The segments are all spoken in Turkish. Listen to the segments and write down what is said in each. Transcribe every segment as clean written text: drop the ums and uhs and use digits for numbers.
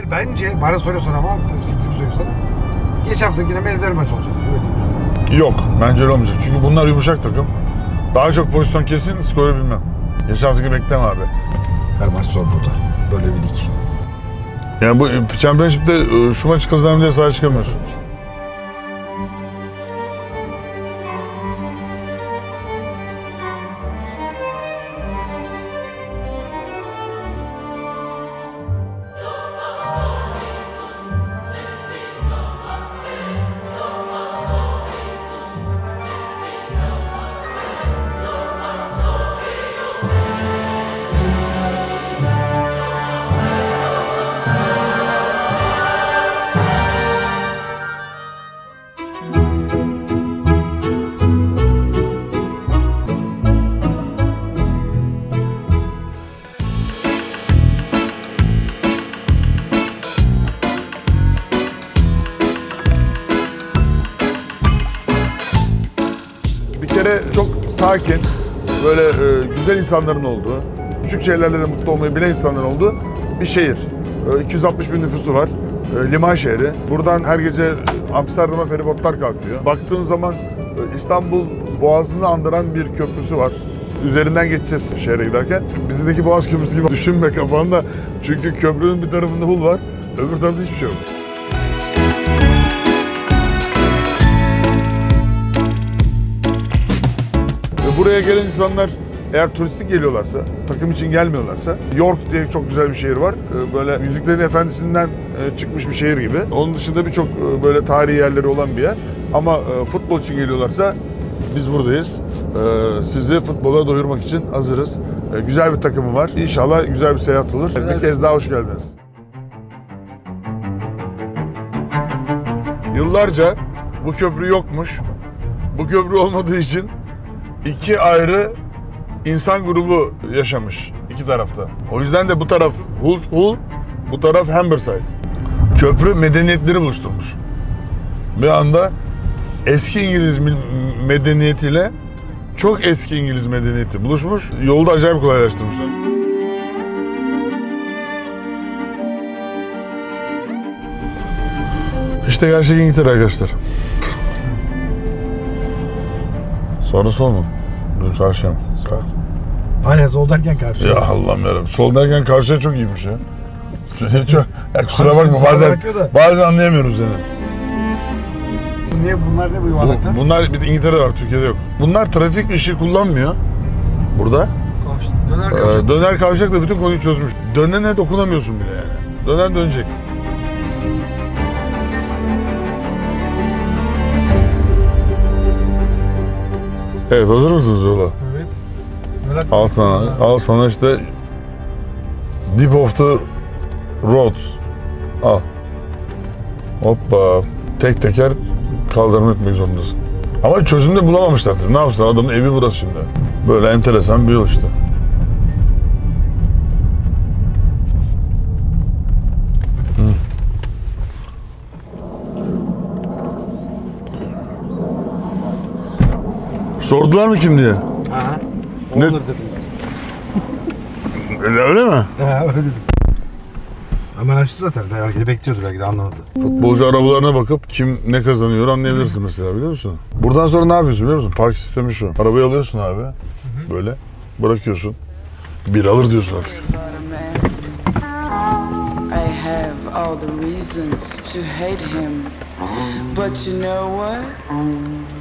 Hayır bence bana soruyorsan ama fikrimi söyleyeyim sana. Geçen haftakine benzer maç olacak. Evet. Yok bence öyle olmayacak. Çünkü bunlar yumuşak takım. Daha çok pozisyon kesin, skoru bilmem. Geçen haftaki bekleme abi. Her maç zor burada. Böyle bir lig. Yani bu Championship'te şu maçı kazanalım diye sahaya çıkamıyorsun. Çok sakin, böyle güzel insanların olduğu, küçük şeylerle de mutlu olmayı bilen insanların olduğu bir şehir. 260 bin nüfusu var, liman şehri. Buradan her gece Amsterdam'a feribotlar kalkıyor. Baktığın zaman İstanbul Boğazı'nı andıran bir köprüsü var. Üzerinden geçeceğiz şehre giderken. Bizdeki Boğaz Köprüsü gibi düşünme kafanda. Çünkü köprünün bir tarafında hul var, öbür tarafta hiçbir şey yok. Buraya gelen insanlar eğer turistik geliyorlarsa, takım için gelmiyorlarsa, York diye çok güzel bir şehir var. Böyle Yüzüklerin Efendisi'nden çıkmış bir şehir gibi. Onun dışında birçok böyle tarihi yerleri olan bir yer. Ama futbol için geliyorlarsa biz buradayız. Sizi futbola doyurmak için hazırız. Güzel bir takımı var. İnşallah güzel bir seyahat olur. Bir kez daha hoş geldiniz. Yıllarca bu köprü yokmuş. Bu köprü olmadığı için İki ayrı insan grubu yaşamış iki tarafta. O yüzden de bu taraf Hull, bu taraf Humberside. Köprü medeniyetleri buluşturmuş. Bir anda eski İngiliz medeniyetiyle çok eski İngiliz medeniyeti buluşmuş. Yolu da acayip kolaylaştırmışlar. İşte gerçek İngiltere arkadaşlar. Sonra sol mu? Dur karşıya mı? Aynen sol derken karşı. Ya Allah'ım yarabbim. Sol derken karşıya çok iyiymiş ya. Ya kusura bakma bazen anlayamıyorum seni. Niye bunlar ne bu yuvarlaklar? Bunlar bir de İngiltere'de var, Türkiye'de yok. Bunlar trafik ışığı kullanmıyor. Burada. Döner kavşak. Döner kavşak da bütün konuyu çözmüş. Dönene dokunamıyorsun bile yani. Dönen dönecek. Evet, hazır mısınız yola? Evet. Al sana işte Deep of the Roads. Al. Hoppa. Tek teker kaldırım etmek zorundasın. Ama çözüm de bulamamışlardır. Ne yapsın? Adamın evi burası şimdi. Böyle enteresan bir yol işte. Sordular mı kim diye? Aha. Ne? Olur dedim. Öyle mi? Öyle dedim. Hemen açtı zaten. Belki de bekliyordu, belki de anlamadı. Futbolcu arabalarına bakıp kim ne kazanıyor anlayabilirsin mesela, biliyor musun? Buradan sonra ne yapıyorsun biliyor musun? Park sistemi şu. Arabayı alıyorsun abi. Böyle bırakıyorsun. Bir alır diyorsun artık. All the reasons to hate him, but you know what?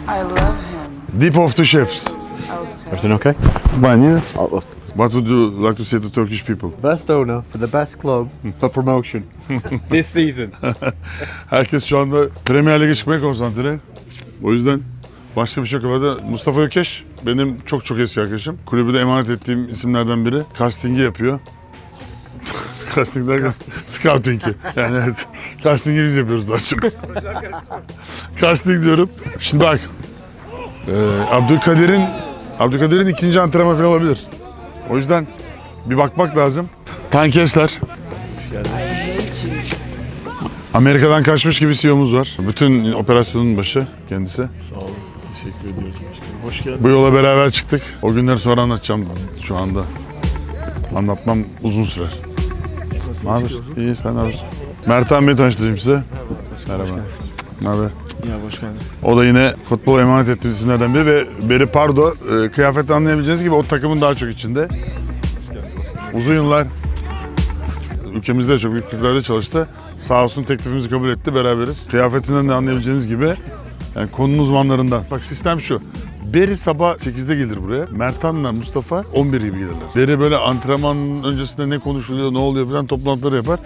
I love him. Deep of the Ships. Everything okay? Fine, yeah. What would you like to say to Turkish people? Best owner for the best club for promotion this season. Herkes şu anda Premier Lig'e çıkmaya konsantre. O yüzden başka bir şey yok. Arada Mustafa Ökeş benim çok eski arkadaşım. Kulübü de emanet ettiğim isimlerden biri. Casting'i yapıyor. Casting derken scouting'i. Yani evet. Casting'i biz yapıyoruz daha çok. Casting diyorum. Şimdi bak. Abdülkadir'in ikinci antrenman falan olabilir. O yüzden bir bakmak lazım. Tankesler. Amerika'dan kaçmış gibi CEO'muz var. Bütün operasyonun başı kendisi. Sağ olun. Teşekkür ediyoruz başkanım. Hoş geldiniz. Bu yola beraber çıktık. O günleri sonra anlatacağım şu anda. Anlatmam uzun sürer. Ne haber? İyi, sen ne yapıyorsun? Mert Bey'i tanıştırayım size. Merhaba. Ne haber? Ya hoş geldiniz. O da yine futbol emanet ettiğimiz isimlerden biri ve Beri Pardo. Kıyafetten anlayabileceğiniz gibi o takımın daha çok içinde. Uzun yıllar ülkemizde çok büyük kulüplerde çalıştı. Sağ olsun teklifimizi kabul etti, beraberiz. Kıyafetinden de anlayabileceğiniz gibi yani konunun uzmanlarından. Bak sistem şu. Beri sabah 8'de gelir buraya. Mertan'la Mustafa 11 gibi gelirler. Beri böyle antrenman öncesinde ne konuşuluyor, ne oluyor falan toplantıları yapar.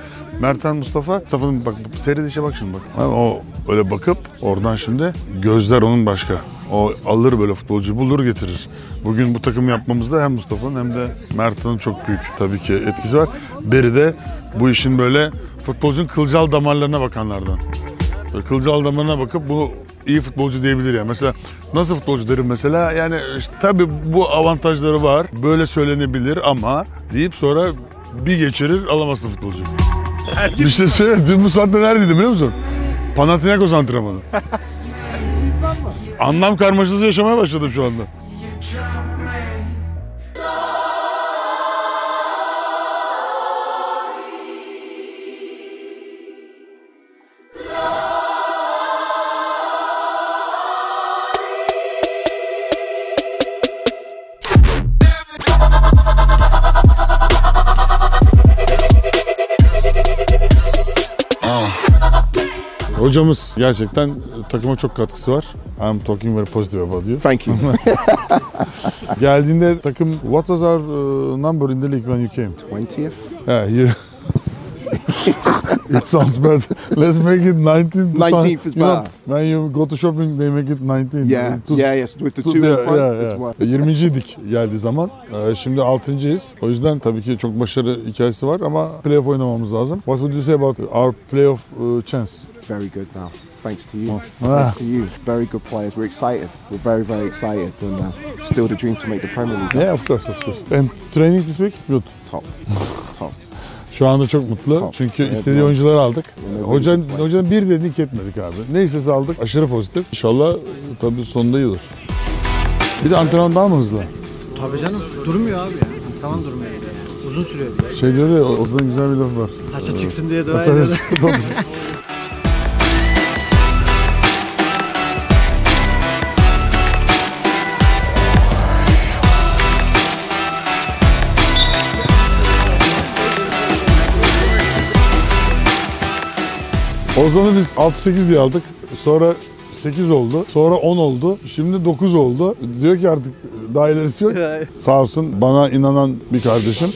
Mustafa'nın bak seyredişe bak şimdi bak. Yani o öyle bakıp oradan şimdi gözler onun başka. O alır böyle futbolcu bulur getirir. Bugün bu takım yapmamızda hem Mustafa'nın hem de Mertan'ın çok büyük tabii ki etkisi var. Beri de bu işin böyle futbolcunun kılcal damarlarına bakanlardan. Böyle kılcal damarına bakıp bu iyi futbolcu diyebilir yani. Mesela nasıl futbolcu derim mesela? Yani işte, tabii bu avantajları var. Böyle söylenebilir ama deyip sonra bir geçirir alamazsın futbolcu. Bir şey söyle. Dün bu saatte neredeydim biliyor musun? Panathinaikos antrenmanı. Anlam karmaşası yaşamaya başladım şu anda. Hocamız gerçekten takıma çok katkısı var. I'm talking very positive about you. Thank you. Geldiğinde takım, what was our number in the league when you came? 20th? Yeah, you... It sounds bad. Let's make it 19th. 19th is better. When you go to shopping, they make it 19. Yeah, yes, with the two in front as well. 20'ydik geldiği zaman. Şimdi 6.'yız. O yüzden tabii ki çok başarı hikayesi var ama playoff oynamamız lazım. What would you say about our playoff chance? Very good now. Thanks to you. Thanks to you. Very good players. We're excited. We're very, very excited. And still the dream to make the Premier League. Yeah, of course, of course. And training this week? Good. Top. Top. Şu anda çok mutlu. Çünkü istediği oyuncuları aldık. Hocanın bir dediğini iki etmedik abi. Ne istese aldık. Aşırı pozitif. İnşallah tabii sonunda iyi olur. Bir de antrenman daha mı hızlı? Tabii canım. Durmuyor abi ya. Tamam durmuyor. Uzun sürüyor. Şey diyor ya, ortada güzel bir laf var. Taşa çıksın diye dua ediyorlar. Ozan'ı biz 6-8 diye aldık. Sonra 8 oldu. Sonra 10 oldu. Şimdi 9 oldu. Diyor ki artık daha ilerisi yok. Sağ olsun bana inanan bir kardeşim.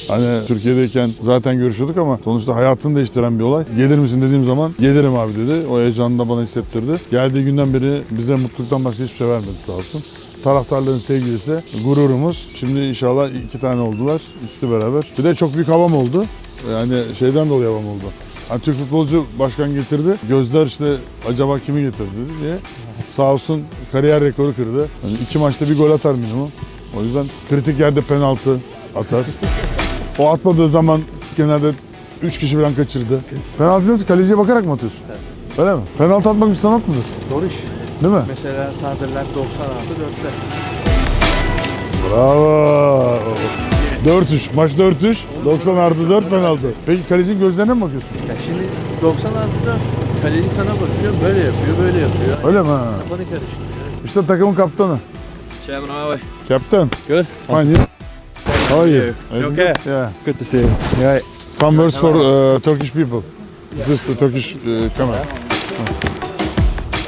Hani Türkiye'deyken zaten görüşüyorduk ama sonuçta hayatını değiştiren bir olay. Gelir misin dediğim zaman gelirim abi dedi. O heyecanını da bana hissettirdi. Geldiği günden beri bize mutluluktan başka hiçbir şey vermedi sağ olsun. Taraftarların sevgilisi, gururumuz. Şimdi inşallah 2 tane oldular. İkisi beraber. Bir de çok büyük havam oldu. Yani şeyden dolayı havam oldu. Yani Türk futbolcu başkan getirdi. Gözler işte acaba kimi getirdi diye. Sağ olsun kariyer rekoru kırdı. Yani 2 maçta bir gol atar minimum. O yüzden kritik yerde penaltı atar. O atmadığı zaman genelde 3 kişi falan kaçırdı. Penaltı nasıl? Kaleciye bakarak mı atıyorsun? Öyle mi? Penaltı atmak bir sanat mıdır? Zor iş. Değil mi? Mesela Sardırlar 90+4'te. Bravo. 4-3. Maç 4-3. 90+4 penaltı. Peki kalecinin gözlerine mi bakıyorsun? Ya şimdi 90+4 kaleci sana bakıyor, böyle yapıyor, böyle yapıyor. Öyle mi? Ha? Kafanı karıştırıyor. İşte takımın kaptanı. Chairman, how are Captain. Good. Fine. How are you? You okay? Yeah. Good to see you. Yeah. Some words for Turkish people. This is the Turkish camera.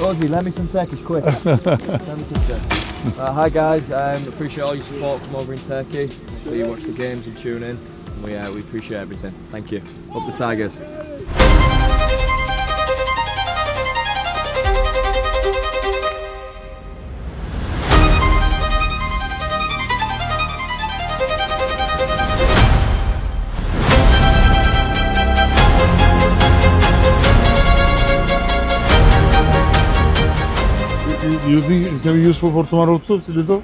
Ozzy, lend me some Turkish quick. Hi guys, appreciate all your support from over in Turkey. You watch the games and tune in. We appreciate everything. Thank you. Up the Tigers. You think it's going to be useful for tomorrow too, Silito?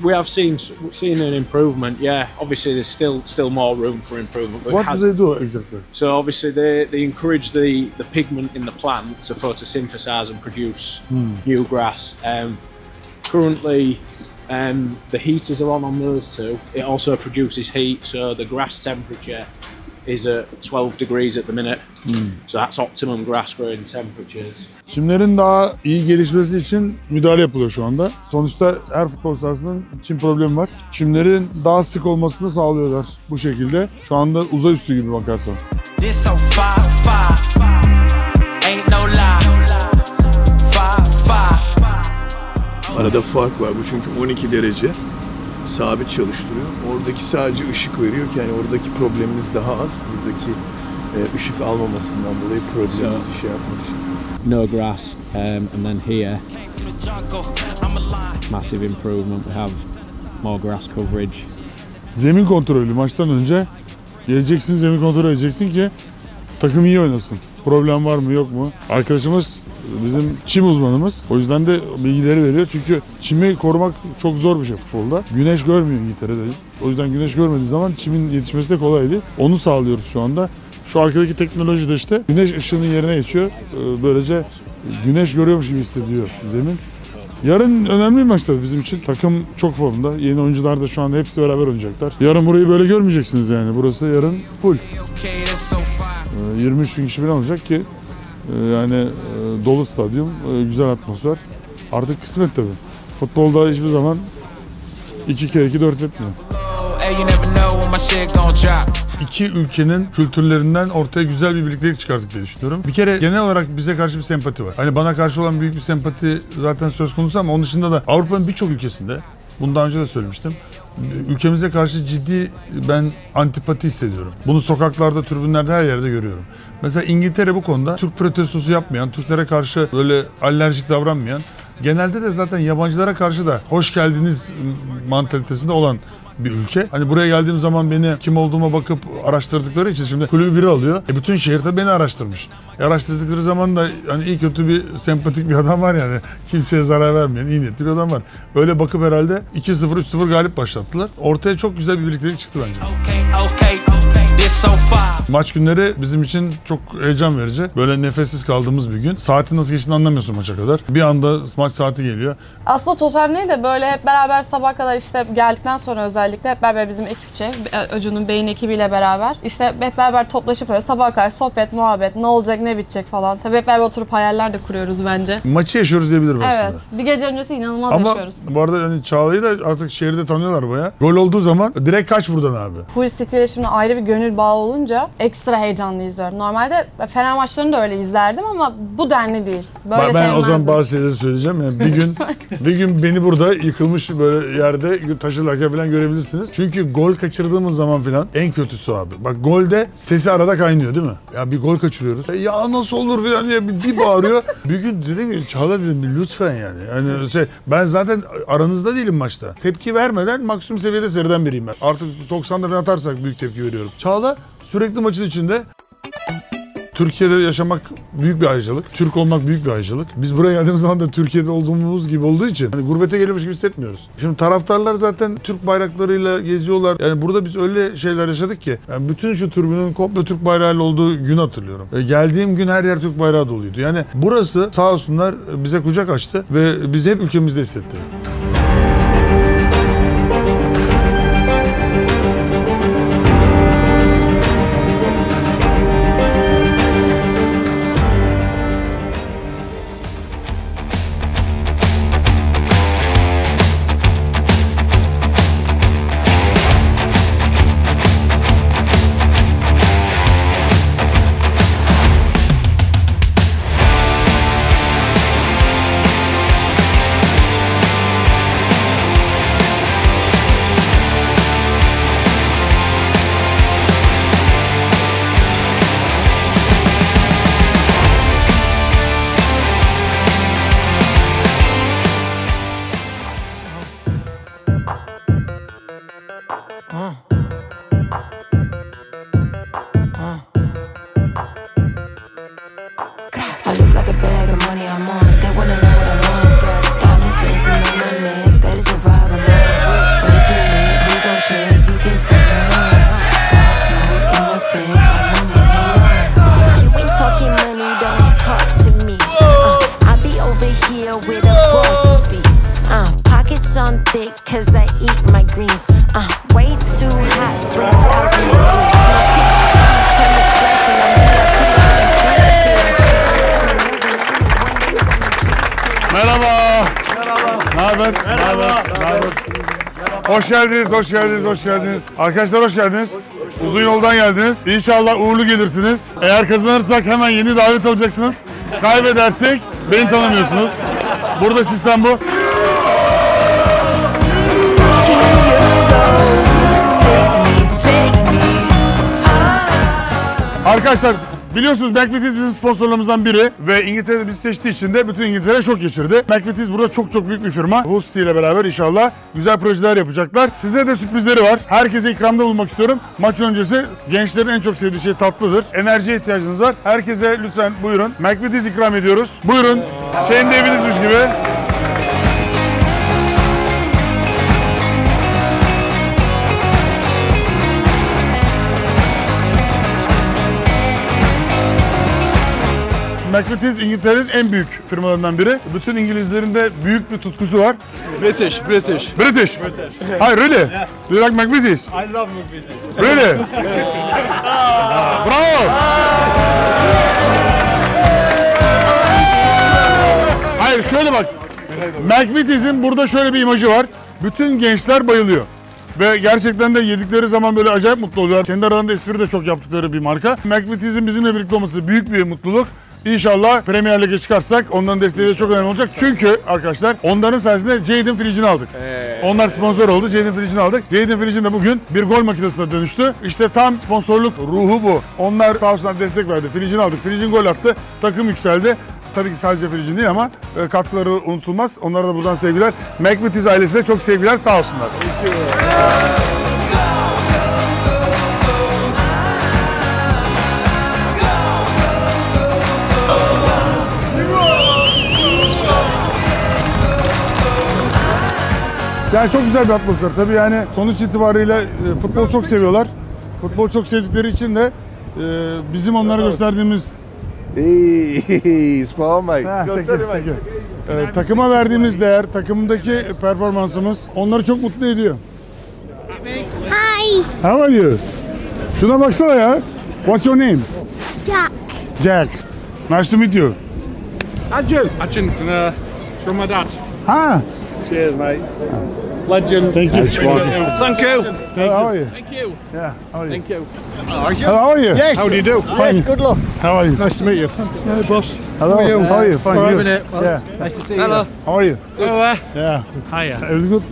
We have seen an improvement. Yeah, obviously there's still more room for improvement. But What do they do exactly? So obviously they encourage the pigment in the plant to photosynthesize and produce new grass. Currently, the heaters are on those two. It also produces heat, so the grass temperature is at 12 degrees at the minute. So that's optimum grass growing temperatures. Çimlerin daha iyi gelişmesi için müdahale yapılıyor şu anda. Sonuçta her futbol sahasının çim problemi var. Çimlerin daha sık olmasını sağlıyorlar bu şekilde. Şu anda uzay üstü gibi bakarsan. Arada fark var. Bu çünkü 12 derece sabit çalıştırıyor. Oradaki sadece ışık veriyor ki yani oradaki problemimiz daha az. Buradaki ışık almamasından dolayı problemimizi şey yapmak için. No grass, and then here, massive improvement. We have more grass coverage. Zemin kontrolü maçtan önce geleceksin, zemin kontrol edeceksin ki takım iyi oynasın. Problem var mı yok mu? Arkadaşımız bizim çim uzmanımız. O yüzden de bilgileri veriyor. Çünkü çimi korumak çok zor bir şey futbolda. Güneş görmüyor İngiltere'de. O yüzden güneş görmediği zaman çimin yetişmesi de kolay değil. Onu sağlıyoruz şu anda. Şu arkadaki teknoloji de işte güneş ışığının yerine geçiyor. Böylece güneş görüyormuş gibi hissediyor zemin. Yarın önemli bir maç tabii bizim için. Takım çok formda. Yeni oyuncular da şu anda hepsi beraber oynayacaklar. Yarın burayı böyle görmeyeceksiniz yani. Burası yarın full. 23 bin kişi falan olacak ki yani dolu stadyum, güzel atmosfer. Artık kısmet tabii. Futbolda hiçbir zaman 2 kere 2 4 etmiyor. İki ülkenin kültürlerinden ortaya güzel bir birliktelik çıkardık diye düşünüyorum. Bir kere genel olarak bize karşı bir sempati var. Hani bana karşı olan büyük bir sempati zaten söz konusu ama onun dışında da Avrupa'nın birçok ülkesinde, bunu daha önce de söylemiştim, ülkemize karşı ciddi ben antipati hissediyorum. Bunu sokaklarda, tribünlerde her yerde görüyorum. Mesela İngiltere bu konuda Türk protestosu yapmayan, Türklere karşı böyle alerjik davranmayan, genelde de zaten yabancılara karşı da hoş geldiniz mantalitesinde olan bir ülke. Hani buraya geldiğim zaman beni kim olduğuma bakıp araştırdıkları için şimdi kulübü biri alıyor. Bütün şehir tabii beni araştırmış. Araştırdıkları zaman da hani iyi kötü bir sempatik bir adam var yani. Kimseye zarar vermeyen, iyi niyetli bir adam var. Öyle bakıp herhalde 2-0, 3-0 galip başlattılar. Ortaya çok güzel bir birliktelik çıktı bence. Maç günleri bizim için çok heyecan verici. Böyle nefessiz kaldığımız bir gün. Saatin nasıl geçtiğini anlamıyorsun maça kadar. Bir anda maç saati geliyor. Aslında totem değil de böyle hep beraber sabah kadar işte geldikten sonra özellikle hep beraber bizim ekipçe, Öcü'nün beyin ekibiyle beraber işte hep beraber toplaşıp böyle sabaha kadar sohbet, muhabbet, ne olacak, ne bitecek falan. Tabii hep beraber oturup hayaller de kuruyoruz bence. Maçı yaşıyoruz diyebilirim aslında. Evet. Bir gece öncesi inanılmaz ama yaşıyoruz. Bu arada hani Çağla'yı da artık şehirde tanıyorlar bayağı. Gol olduğu zaman direkt kaç buradan abi. Hull City ile şimdi ayrı bir gönül bağı olunca ekstra heyecanlı izliyorum. Normalde Fener maçlarını da öyle izlerdim ama bu denli değil. Böyle ben o zaman bazı şeyleri söyleyeceğim. Yani bir gün beni burada yıkılmış böyle yerde taşırlarken falan görebilirsiniz. Çünkü gol kaçırdığımız zaman falan en kötüsü abi. Bak golde sesi arada kaynıyor değil mi? Ya bir gol kaçırıyoruz. Ya nasıl olur falan diye bir bağırıyor. Bir gün dedim ki Çağla dedim lütfen yani. Yani ben zaten aranızda değilim maçta. Tepki vermeden maksimum seviyede seyreden biriyim ben. Artık 90'da falan atarsak büyük tepki veriyorum. Çağla sürekli maçın içinde. Türkiye'de yaşamak büyük bir ayrıcalık. Türk olmak büyük bir ayrıcalık. Biz buraya geldiğimiz zaman da Türkiye'de olduğumuz gibi olduğu için hani gurbete geliyormuş gibi hissetmiyoruz. Şimdi taraftarlar zaten Türk bayraklarıyla geziyorlar. Yani burada biz öyle şeyler yaşadık ki. Yani bütün şu tribünün komple Türk bayrağıyla olduğu günü hatırlıyorum. Geldiğim gün her yer Türk bayrağı doluydu. Yani burası sağ olsunlar bize kucak açtı ve bizi hep ülkemizde hissetti. haber? Merhaba. Hoş geldiniz, hoş geldiniz, hoş geldiniz. Arkadaşlar hoş geldiniz. Uzun yoldan geldiniz. İnşallah uğurlu gelirsiniz. Eğer kazanırsak hemen yeni davet alacaksınız. Kaybedersek beni tanımıyorsunuz. Burada sistem bu. Arkadaşlar biliyorsunuz McVitie's bizim sponsorlarımızdan biri ve İngiltere'de bizi seçtiği için de bütün İngiltere şok geçirdi. McVitie's burada çok büyük bir firma. Hull City ile beraber inşallah güzel projeler yapacaklar. Size de sürprizleri var. Herkese ikramda bulunmak istiyorum. Maç öncesi gençlerin en çok sevdiği şey tatlıdır. Enerjiye ihtiyacınız var. Herkese lütfen buyurun. McVitie's ikram ediyoruz. Buyurun. Kendi evinizmiş gibi. McVitie's İngiltere'nin en büyük firmalarından biri. Bütün İngilizlerin de büyük bir tutkusu var. British. British? Hi, really? Do you like McVitie's? I love McVitie's. Really? Bravo! Hayır, şöyle bak. McVitie's'in burada şöyle bir imajı var. Bütün gençler bayılıyor. Ve gerçekten de yedikleri zaman böyle acayip mutlu oluyorlar. Kendi aralarında espri de çok yaptıkları bir marka. McVitie's'in bizimle birlikte olması büyük bir mutluluk. İnşallah Premier Lig'e çıkarsak onların desteği de çok önemli olacak. Çünkü arkadaşlar onların sayesinde Jadon Fridge'ini aldık. Onlar sponsor oldu. Jadon Fridge'ini aldık. Jadon Fridge'in de bugün bir gol makinesine dönüştü. İşte tam sponsorluk ruhu bu. Onlar sağ olsunlar destek verdi. Fridge'ini aldık. Fridge'in gol attı. Takım yükseldi. Tabii ki sadece Fridge'in değil ama katkıları unutulmaz. Onlara da buradan sevgiler. McVitie's ailesine çok sevgiler. Sağ olsunlar. Yani çok güzel bir atmosfer. Tabii yani sonuç itibariyle futbol çok seviyorlar. Futbol çok sevdikleri için de bizim onlara gösterdiğimiz takıma verdiğimiz değer, takımdaki performansımız onları çok mutlu ediyor. Hi. How are you? Şuna baksana ya. What's your name? Jack. Jack. Nice to meet you. Achin from my dad. Ha. Cheers, mate. Legend. Thank you. Thank you. How are you? Thank you. Yeah. How are you? Thank you. How are you? Yes. How do you do? Fine. Good luck. How are you? Nice to meet you. Hello, boss. Hello. How are you? Fine. All right, You? minute. Well, Yeah. nice to see you. Hello. How are you? Hello. Yeah. Hiya. Everything good?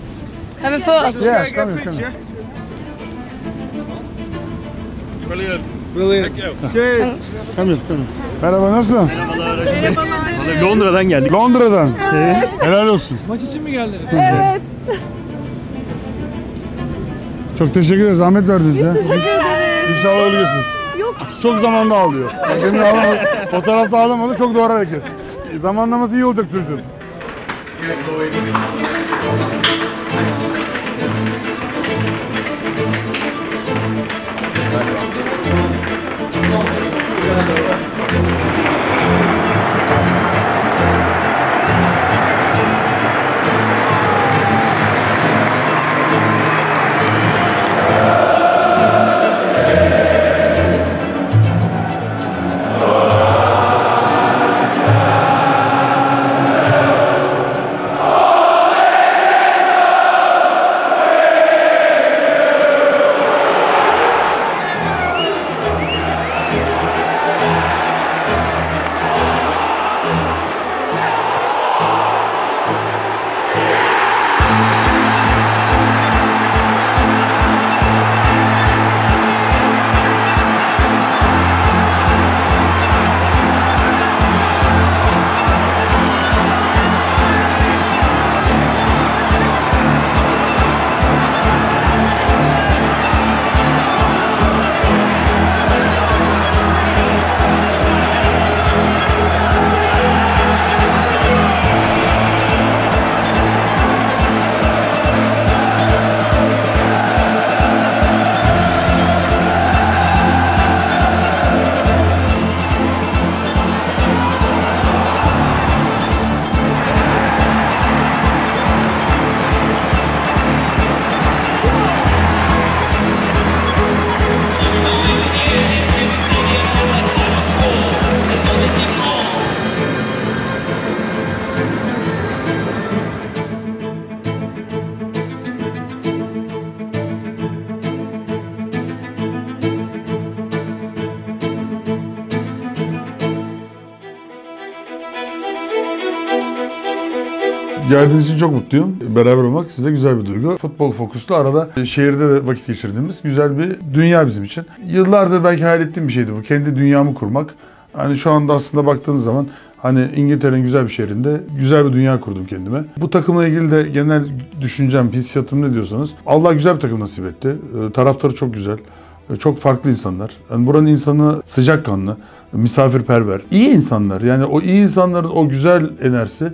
Have a photo. Yeah. Come here. Brilliant. Brilliant. Cheers. Come here. Merhaba, nasılsın? Londra'dan geldik. Londra'dan. Helal olsun. Maç için mi geldiniz? Evet. Çok teşekkür ederiz. Zahmet verdiniz ya. Teşekkür ederiz. İnşallah ölüyorsunuz. Yok. Çok zamanında ağlıyor. Demin ağlamadı. Fotoğrafta ağlamadı. Çok doğru hareket. Zamanlaması iyi olacak çocuğun. Geldiğiniz için çok mutluyum. Beraber olmak size güzel bir duygu. Futbol fokuslu arada şehirde de vakit geçirdiğimiz güzel bir dünya bizim için. Yıllardır belki hayal ettiğim bir şeydi bu. Kendi dünyamı kurmak. Hani şu anda aslında baktığınız zaman hani İngiltere'nin güzel bir şehrinde güzel bir dünya kurdum kendime. Bu takımla ilgili de genel düşüncem, hissiyatım ne diyorsanız Allah güzel bir takım nasip etti. Taraftarı çok güzel. Çok farklı insanlar. Yani buranın insanı sıcakkanlı, misafirperver, iyi insanlar. Yani o iyi insanların o güzel enerjisi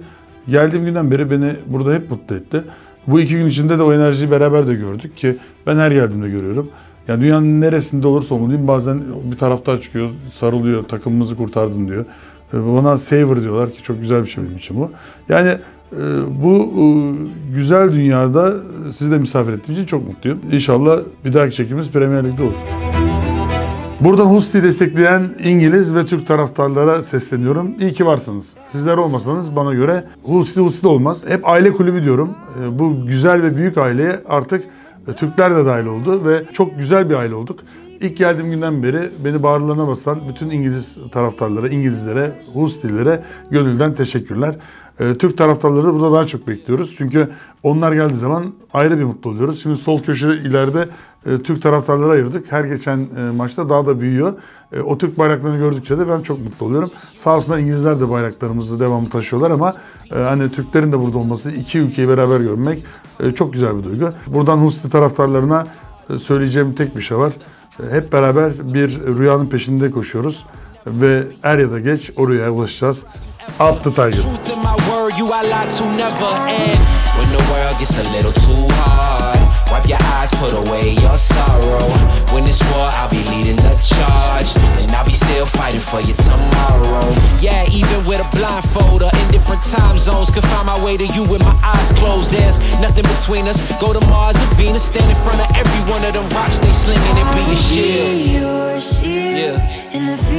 geldiğim günden beri beni burada hep mutlu etti. Bu 2 gün içinde de o enerjiyi beraber de gördük ki ben her geldiğimde görüyorum. Yani dünyanın neresinde olursa olmalıyım bazen bir taraftar çıkıyor, sarılıyor, takımımızı kurtardın diyor. Bana savor diyorlar ki çok güzel bir şey benim için bu. Yani bu güzel dünyada sizi de misafir ettiğim için çok mutluyum. İnşallah bir dahaki çekimimiz Premier Lig'de olur. Buradan Husti'yi destekleyen İngiliz ve Türk taraftarlara sesleniyorum. İyi ki varsınız. Sizler olmasanız bana göre Husti olmaz. Hep aile kulübü diyorum. Bu güzel ve büyük aileye artık Türkler de dahil oldu ve çok güzel bir aile olduk. İlk geldiğim günden beri beni bağırlarına basan bütün İngiliz taraftarlara, İngilizlere, Hustilere gönülden teşekkürler. Türk taraftarları da burada daha çok bekliyoruz. Çünkü onlar geldiği zaman ayrı bir mutlu oluyoruz. Şimdi sol köşede ileride Türk taraftarları ayırdık. Her geçen maçta daha da büyüyor. O Türk bayraklarını gördükçe de ben çok mutlu oluyorum. Sağ olsunlar İngilizler de bayraklarımızı devamlı taşıyorlar ama hani Türklerin de burada olması, iki ülkeyi beraber görmek çok güzel bir duygu. Buradan Husti taraftarlarına söyleyeceğim tek bir şey var. Hep beraber bir rüyanın peşinde koşuyoruz ve er ya da geç o rüyaya ulaşacağız. Up the Tigers. When the world gets a little too hard, wipe your eyes, put away your sorrow. When it's war, I'll be leading the charge, and I'll be still fighting for you tomorrow. Yeah, even with a blindfold or in different time zones, could find my way to you with my eyes closed. There's nothing between us. Go to Mars and Venus, stand in front of every one of them rocks they slinging and be a shield. Yeah.